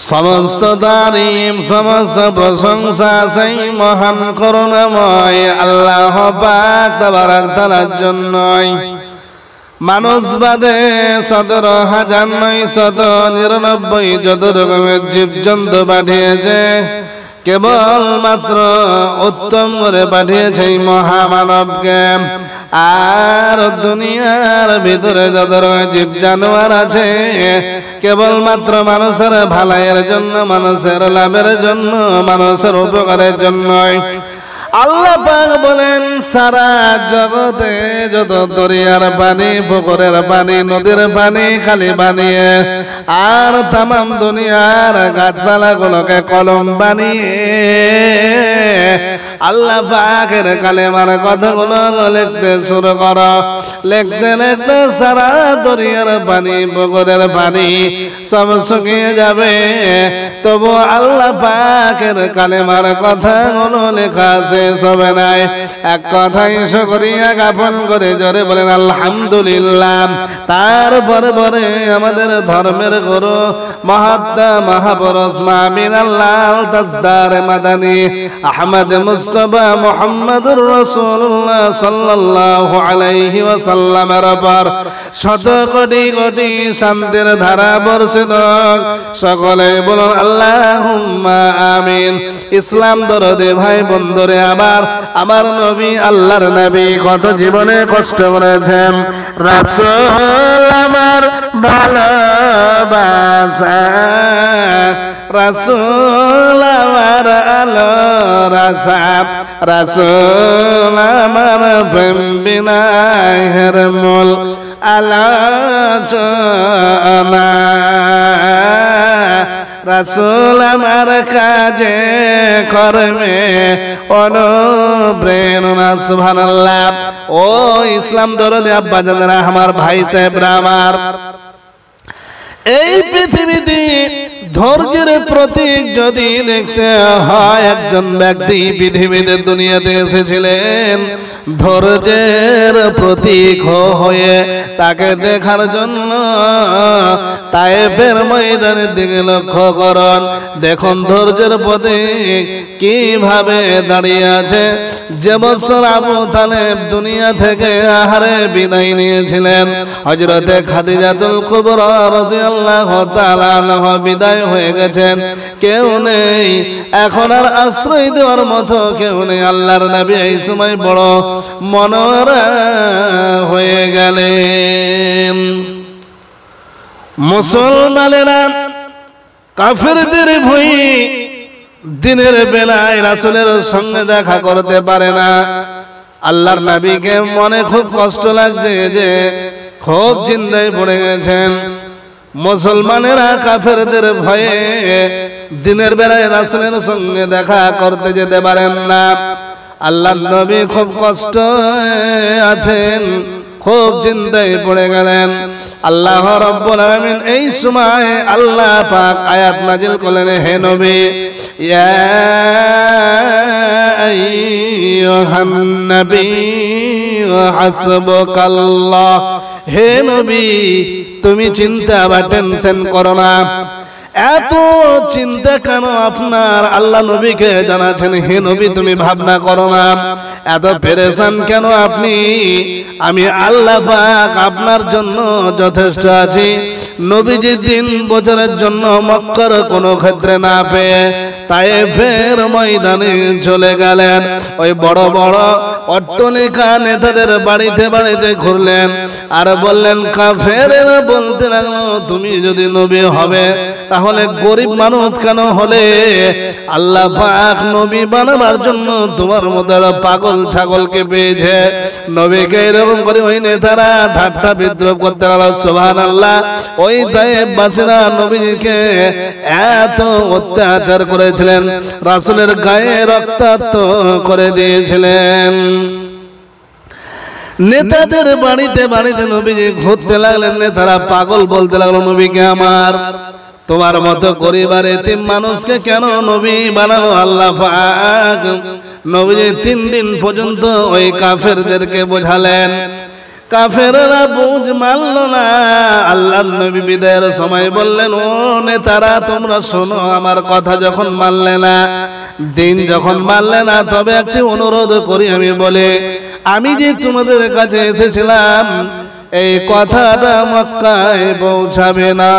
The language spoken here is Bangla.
সমস্ত তারিফ সমস্ত প্রশংসা সেই মহান করুণাময় আল্লাহ পাক তাবারক তাআলার জন্যই। মানুষ বাদে 17,999 যত রকমের জীবজন্তু পাঠিয়েছে, কেবল মাত্র উত্তম করে পাঠিয়েছে এই মহামানবকে। আর দুনিয়ার ভিতরে যত জীব জানোয়ার আছে, কেবলমাত্র মানুষের ভালাইয়ের জন্য, মানুষের লাভের জন্য, মানুষের উপকারের জন্যই। আল্লাহ পাক বলেন, সারা জগতে যত দরিয়ার পানি, পুকুরের পানি, নদীর পানি, খালি বানিয়ে আর তামাম দুনিয়ার গাছপালাগুলোকে কলম বানিয়ে আল্লাহ পাকের কালেমার কথাগুলো লিখতে শুরু করো। লিখতে লিখতে সারা দরিয়ার পানি, পুকুরের পানি সব শুকিয়ে যাবে, তবু আল্লাহ পাকের কালেমার কথাগুলো লেখা শেষ হবে নাই। এক কথাই শুকরিয়া জ্ঞাপন করে জোরে বলেন আলহামদুলিল্লাহ। তারপরে পরে আমাদের ধর্মের গুরু মহাত্মা মহাপুরুষ মামিন আল্লাহ তাজদার মাদানী আহমদ মুস্তফা মুহাম্মদুর রাসূলুল্লাহ সাল্লাল্লাহু আলাইহি ওয়াসাল্লামের উপর শত কোটি কোটি শান্তির ধারা বর্ষিত। সকলে বলুন আল্লাহুম্মা আমিন। ইসলাম দরদে ভাই বন্ধুরে, আবার আমার নবী আল্লাহর নবী কত জীবনে কষ্ট করেছেন। রাসূল আমার ভালোবাসা, রাসূল আমার আলো রাসা, রাসূল আমার প্রেম বিনায় হের মূল আলোচনা, রাসূল আমার কাজে কর্মে অনুপ্রেরণা। সুবহানাল্লাহ। ও ইসলাম দরদে আব্বা জানেরা, আমার ভাই সাহেবরা, আমার এই পৃথিবীতে ধৈর্যের প্রতীক যদি দেখতে হয়, একজন ব্যক্তি পৃথিবীতে দুনিয়াতে এসেছিলেন ধৈর্যের প্রতীক হয়ে। তাকে দেখার জন্য তায়েফের ময়দানের দিকে লক্ষ্য করুন। দেখুন ধৈর্যের প্রতীক কিভাবে দাঁড়িয়ে আছে। যে বছর আবু তালেব দুনিয়া থেকে আহারে বিদায় নিয়েছিলেন, হযরতে খাদিজাতুল কুবরা রাদিয়াল্লাহু তাআলা আনহা বিদায় হয়ে গেছেন। কেউ নেই এখন, আর আশ্রয় দেওয়ার মতো কেউ নেই। আল্লাহর নবী এই সময় বড় মনোরা হয়ে গেলেন। মুসলমানেরা কাফেরদের ভয়ে দিনের বেলায় রাসূলের সঙ্গে দেখা করতে পারে না। আল্লাহর নবীকে মনে খুব কষ্ট লাগছে, যে খুব চিন্তায় পড়ে গেছেন। মুসলমানেরা কাফেরদের ভয়ে দিনের বেলায় রাসূলের সঙ্গে দেখা করতে যেতে পারেন না। আল্লাহর নবী খুব কষ্ট আছেন, খুব চিন্তায় পড়ে গেলেন। আল্লাহ রাব্বুল আলামিন এই সময় আল্লাহ পাক আয়াত নাজিল করলেন, হে নবী, ইয়া আইয়ুহান নবী হাসবুকাল্লাহ। হে নবী, তুমি চিন্তা বা টেনশন করো না। এত চিন্তা কেন আপনার? আল্লাহ নবীকে জানাচ্ছেন, হে নবী তুমি ভাবনা করো না। এত পেরেশান কেন আপনি? আমি আল্লাহ পাক আপনার জন্য যথেষ্ট আছি। নবীজি 3 বছরের জন্য মক্কার কোনো ক্ষেত্রে না পেয়ে তায়েফের ময়দানে চলে গেলেন। ওই বড় বড় অট্টালিকা নেতাদের বাড়িতে বাড়িতে ঘুরলেন আর বললেন, কাফেরেরা বলতে লাগলো, তুমি যদি নবী হবে তাহলে গরিব মানুষ কেন হলে? আল্লাহ পাক নবী বানাবার জন্য তোমার মতো পাগল ছাগলকে পেয়েছে। নবীকে এরকম করে ওই নেতারা ঠাট্টা বিদ্রোহ করতে লাগলো। সুবহানাল্লাহ। ওই তায়েফবাসীরা নবীকে এত অত্যাচার করেছিলেন, রাসূলের গায়ে রক্তাক্ত করে দিয়েছিলেন। নেতাদের বাড়িতে বাড়িতে নবীজি ঘুরতে লাগলেন। নেতারা পাগল বলতে লাগলো, নবীকে আমার তোমার মতো গরিব আর এতিম মানুষকে কেন নবী বানালো আল্লাহ পাক? নবীজি 3 দিন পর্যন্ত ওই কাফেরদেরকে বোঝালেন, কাফেররা বুঝ মানল না। আল্লাহর নবী বিদায়ের সময় বললেন, ও নেতারা তোমরা শোনো, আমার কথা যখন মানলে না, দিন যখন মানলে না, তবে একটি অনুরোধ করি আমি বলে, আমি যে তোমাদের কাছে এসেছিলাম এই কথাটা মক্কায় পৌঁছাবে না।